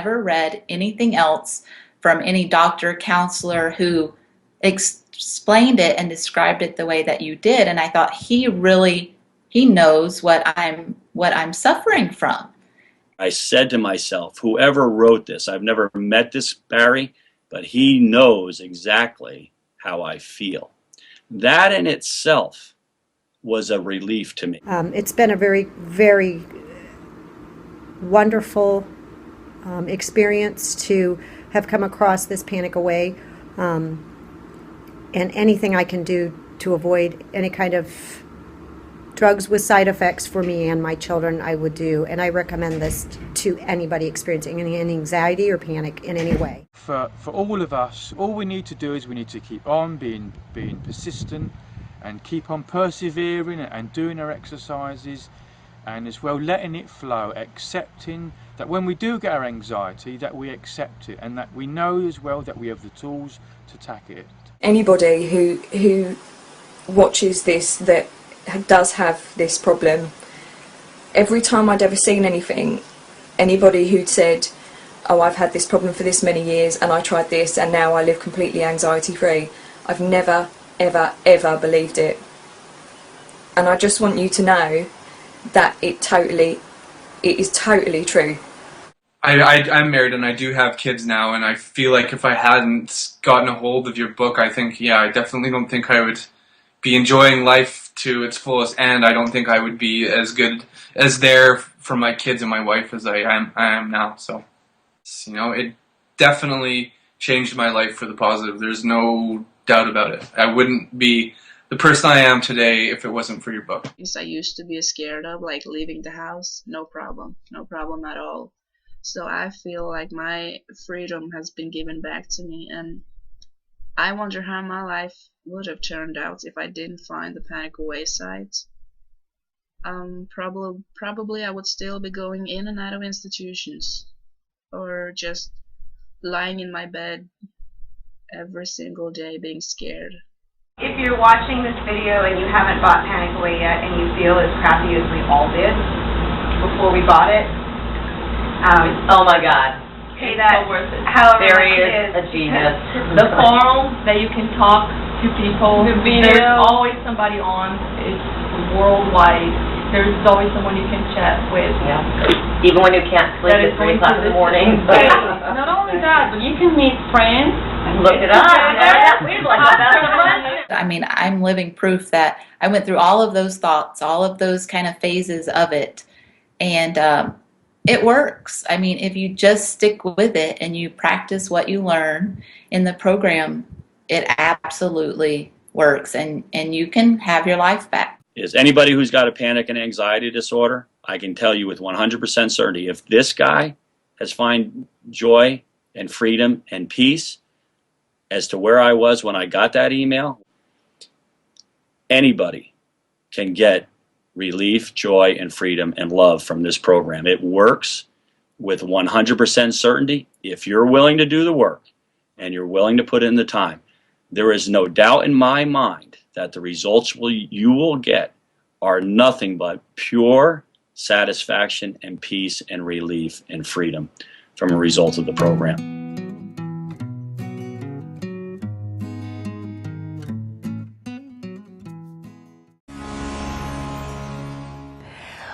never read anything else from any doctor, counselor who explained it and described it the way that you did. And I thought he knows what I'm suffering from. I said to myself, whoever wrote this, I've never met this Barry, but he knows exactly how I feel. That in itself was a relief to me. It's been a very, very wonderful experience to have come across this Panic Away, and anything I can do to avoid any kind of drugs with side effects for me and my children, I would do. And I recommend this to anybody experiencing any anxiety or panic in any way. For all of us, all we need to do is we need to keep on being persistent and keep on persevering and doing our exercises, and as well letting it flow, accepting that when we do get our anxiety, that we accept it, and that we know as well that we have the tools to tackle it. Anybody who watches this that does have this problem, every time I'd ever seen anything, anybody who'd said, oh, I've had this problem for this many years and I tried this and now I live completely anxiety free, I've never ever believed it. And I just want you to know that it is totally true. I'm married and I do have kids now, and I feel like if I hadn't gotten a hold of your book, I definitely don't think I would be enjoying life to its fullest, and I don't think I would be as good as there for my kids and my wife as I am now. So, it definitely changed my life for the positive. There's no doubt about it. I wouldn't be the person I am today if it wasn't for your book. Things I used to be scared of, like leaving the house, no problem at all. So I feel like my freedom has been given back to me, and I wonder how my life would have turned out if I didn't find the Panic Away site. Probably I would still be going in and out of institutions, or just lying in my bed every single day being scared. If you're watching this video and you haven't bought Panic Away yet and you feel as crappy as we all did before we bought it, oh my God. pay that so worth it. however Barry much it is is. a genius. The forum that you can talk to people. The video. There's always somebody on. It's worldwide. There's always someone you can chat with. Yeah. Even when you can't sleep at 3 o'clock in the morning. Not only that, but you can meet friends. Look it up. Yeah, we'd like that. I mean, I'm living proof that I went through all of those thoughts, all of those kind of phases of it, and it works. I mean, if you just stick with it and you practice what you learn in the program, it absolutely works, and you can have your life back. Is anybody who's got a panic and anxiety disorder, I can tell you with 100% certainty, if this guy has found joy and freedom and peace as to where I was when I got that email, anybody can get relief, joy, and freedom and love from this program. It works with 100% certainty if you're willing to do the work and you're willing to put in the time. There is no doubt in my mind that the results you will get are nothing but pure satisfaction and peace and relief and freedom from a result of the program.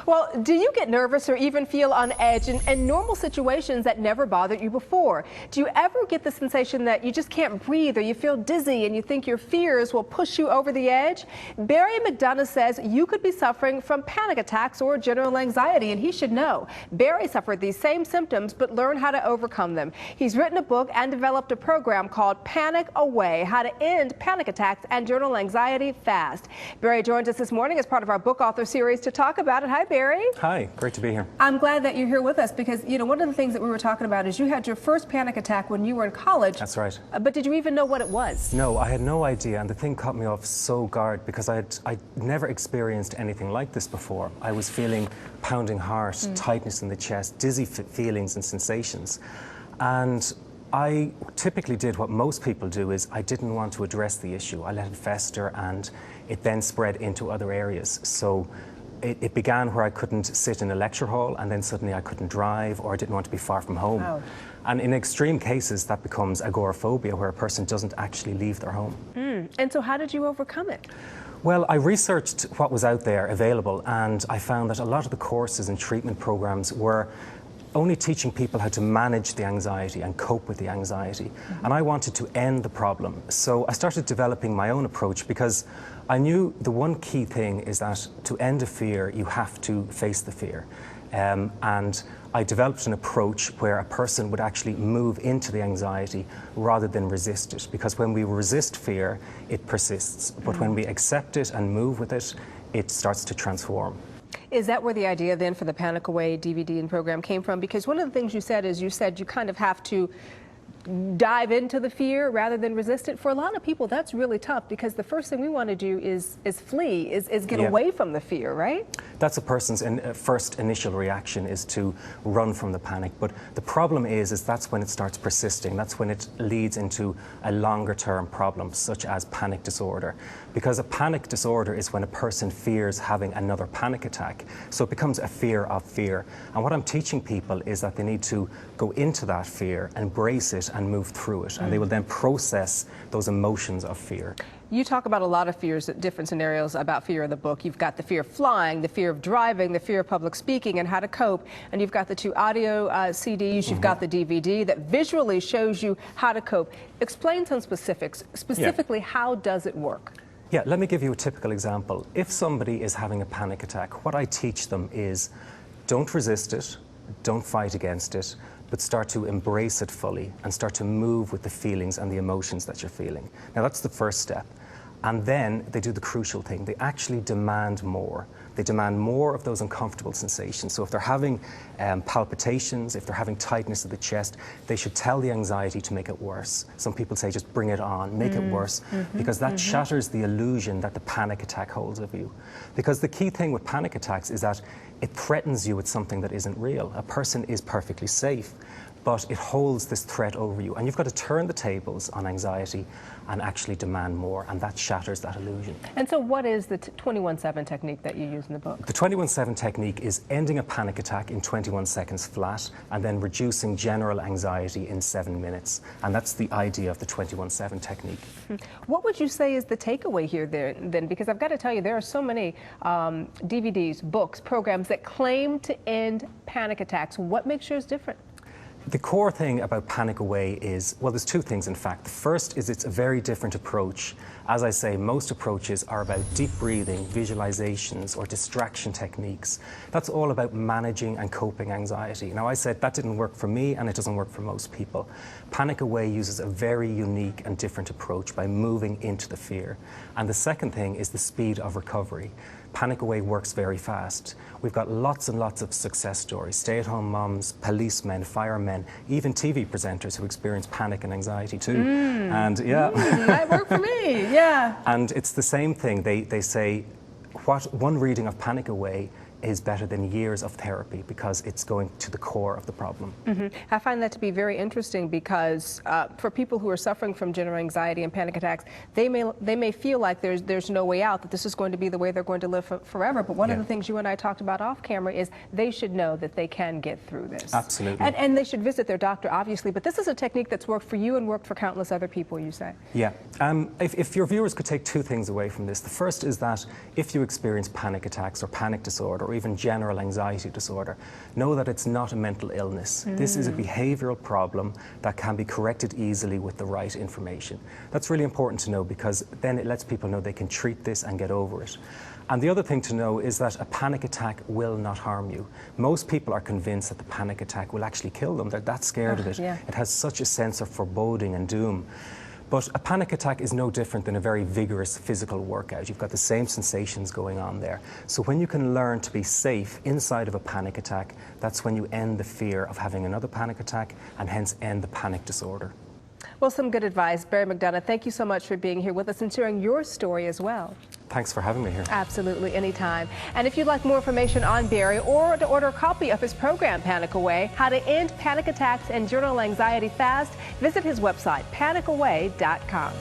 Well, do you get nervous or even feel on edge in normal situations that never bothered you before? Do you ever get the sensation that you just can't breathe, or you feel dizzy and you think your fears will push you over the edge? Barry McDonough says you could be suffering from panic attacks or general anxiety, and he should know. Barry suffered these same symptoms but learned how to overcome them. He's written a book and developed a program called Panic Away: How to End Panic Attacks and General Anxiety Fast. Barry joins us this morning as part of our book author series to talk about it. Hi, Barry. Hi, great to be here. I'm glad that you're here with us because, you know, one of the things that we were talking about is you had your first panic attack when you were in college. That's right. But did you even know what it was? No, I had no idea, and the thing caught me off so guard because I'd never experienced anything like this before. I was feeling pounding heart, tightness in the chest, dizzy feelings and sensations. And I typically did what most people do, is I didn't want to address the issue. I let it fester, and it then spread into other areas. So it began where I couldn't sit in a lecture hall, and then suddenly I couldn't drive, or I didn't want to be far from home. Ouch. And in extreme cases, that becomes agoraphobia, where a person doesn't actually leave their home. And so how did you overcome it? Well, I researched what was out there available, and I found that a lot of the courses and treatment programs were only teaching people how to manage the anxiety and cope with the anxiety. And I wanted to end the problem. So I started developing my own approach, because I knew the one key thing is that to end a fear, you have to face the fear. And I developed an approach where a person would actually move into the anxiety rather than resist it. Because when we resist fear, it persists. But when we accept it and move with it, it starts to transform. Is that where the idea then for the Panic Away DVD and program came from? Because one of the things you said is you kind of have to dive into the fear rather than resist it. For a lot of people, that's really tough, because the first thing we want to do is flee, is get away from the fear, right? That's a person's first initial reaction, is to run from the panic. But the problem is that's when it starts persisting. That's when it leads into a longer term problem, such as panic disorder. Because a panic disorder is when a person fears having another panic attack. So it becomes a fear of fear. And what I'm teaching people is that they need to go into that fear, embrace it, and move through it. And they will then process those emotions of fear. You talk about a lot of fears, different scenarios about fear in the book. You've got the fear of flying, the fear of driving, the fear of public speaking, and how to cope. And you've got the 2 audio CDs, you've got the DVD that visually shows you how to cope. Explain some specifics. Specifically, how does it work? Yeah, let me give you a typical example. If somebody is having a panic attack, what I teach them is don't resist it, don't fight against it, but start to embrace it fully and start to move with the feelings and the emotions that you're feeling. Now, that's the first step. And then they do the crucial thing. They actually demand more. They demand more of those uncomfortable sensations. So if they're having palpitations, if they're having tightness of the chest, they should tell the anxiety to make it worse. Some people say just bring it on, make it worse, because that shatters the illusion that the panic attack holds of you. Because the key thing with panic attacks is that it threatens you with something that isn't real. A person is perfectly safe, but it holds this threat over you. And you've got to turn the tables on anxiety and actually demand more, and that shatters that illusion. And so what is the 21-7 technique that you use in the book? The 21-7 technique is ending a panic attack in 21 seconds flat, and then reducing general anxiety in 7 minutes. And that's the idea of the 21-7 technique. What would you say is the takeaway here then? Because I've got to tell you, there are so many DVDs, books, programs that claim to end panic attacks. What makes yours different? The core thing about Panic Away is, well, there's 2 things in fact. The first is it's a very different approach. As I say, most approaches are about deep breathing, visualizations, or distraction techniques. That's all about managing and coping anxiety. Now, I said that didn't work for me, and it doesn't work for most people. Panic Away uses a very unique and different approach by moving into the fear. And the second thing is the speed of recovery. Panic Away works very fast. We've got lots and lots of success stories. Stay-at-home moms, policemen, firemen, even TV presenters who experience panic and anxiety too. And that worked for me, yeah. And it's the same thing. They say, what one reading of Panic Away is better than years of therapy, because it's going to the core of the problem. I find that to be very interesting, because for people who are suffering from general anxiety and panic attacks, they may feel like there's no way out, that this is going to be the way they're going to live forever. But one of the things you and I talked about off camera is they should know that they can get through this. Absolutely. And they should visit their doctor, obviously. But this is a technique that's worked for you and worked for countless other people, you say. Yeah. If your viewers could take 2 things away from this. The first is that if you experience panic attacks or panic disorder, or even general anxiety disorder, know that it's not a mental illness. This is a behavioral problem that can be corrected easily with the right information. That's really important to know, because then it lets people know they can treat this and get over it. And the other thing to know is that a panic attack will not harm you. Most people are convinced that the panic attack will actually kill them. They're that scared of it. It has such a sense of foreboding and doom. But a panic attack is no different than a very vigorous physical workout. You've got the same sensations going on there. So when you can learn to be safe inside of a panic attack, that's when you end the fear of having another panic attack, and hence end the panic disorder. Well, some good advice. Barry McDonough, thank you so much for being here with us and sharing your story as well. Thanks for having me here. Absolutely, anytime. And if you'd like more information on Barry, or to order a copy of his program, Panic Away, How to End Panic Attacks and General Anxiety Fast, visit his website, panicaway.com.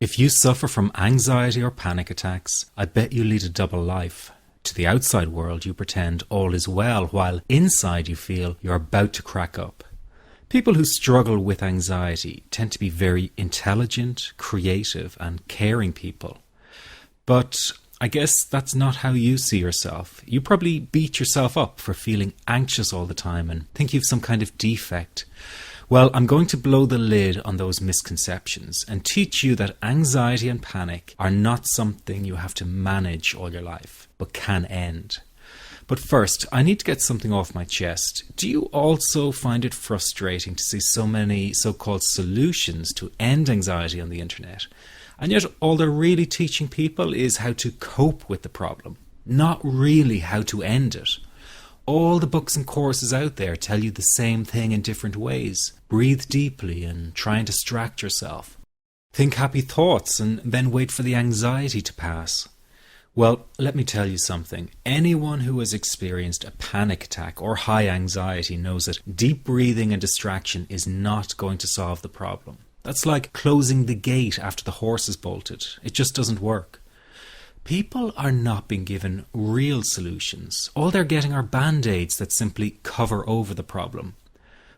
If you suffer from anxiety or panic attacks, I bet you lead a double life. To the outside world, you pretend all is well, while inside you feel you're about to crack up. People who struggle with anxiety tend to be very intelligent, creative, and caring people. But I guess that's not how you see yourself. You probably beat yourself up for feeling anxious all the time and think you've some kind of defect. Well, I'm going to blow the lid on those misconceptions and teach you that anxiety and panic are not something you have to manage all your life, but can end. But first, I need to get something off my chest. Do you also find it frustrating to see so many so-called solutions to end anxiety on the internet? And yet all they're really teaching people is how to cope with the problem, not really how to end it. All the books and courses out there tell you the same thing in different ways. Breathe deeply and try and distract yourself. Think happy thoughts and then wait for the anxiety to pass. Well, let me tell you something. Anyone who has experienced a panic attack or high anxiety knows that deep breathing and distraction is not going to solve the problem. That's like closing the gate after the horse is bolted. It just doesn't work. People are not being given real solutions. All they're getting are band-aids that simply cover over the problem.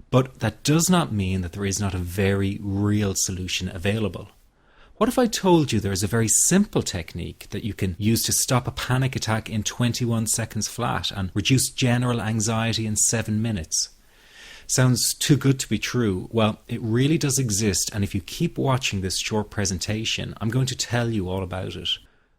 But that does not mean that there is not a very real solution available. What if I told you there is a very simple technique that you can use to stop a panic attack in 21 seconds flat and reduce general anxiety in 7 minutes? Sounds too good to be true. Well, it really does exist, and if you keep watching this short presentation, I'm going to tell you all about it.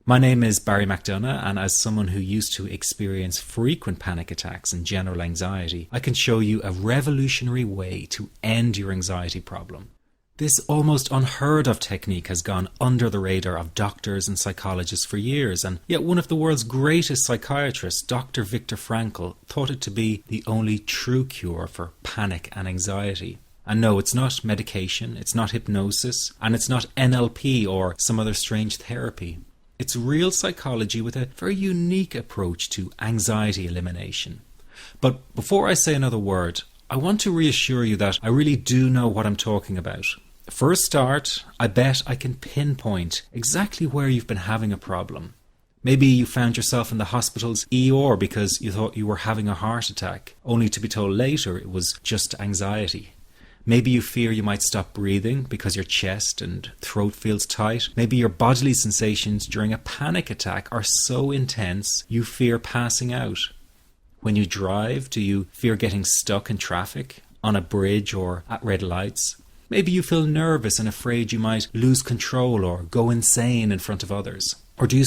My name is Barry McDonough, and as someone who used to experience frequent panic attacks and general anxiety, I can show you a revolutionary way to end your anxiety problem. This almost unheard of technique has gone under the radar of doctors and psychologists for years, and yet one of the world's greatest psychiatrists, Dr. Viktor Frankl, thought it to be the only true cure for panic and anxiety. And no, it's not medication, it's not hypnosis, and it's not NLP or some other strange therapy. It's real psychology with a very unique approach to anxiety elimination. But before I say another word, I want to reassure you that I really do know what I'm talking about. For a start, I bet I can pinpoint exactly where you've been having a problem. Maybe you found yourself in the hospital's ER because you thought you were having a heart attack, only to be told later it was just anxiety. Maybe you fear you might stop breathing because your chest and throat feels tight. Maybe your bodily sensations during a panic attack are so intense you fear passing out. When you drive, do you fear getting stuck in traffic, on a bridge or at red lights? Maybe you feel nervous and afraid you might lose control or go insane in front of others. Or do you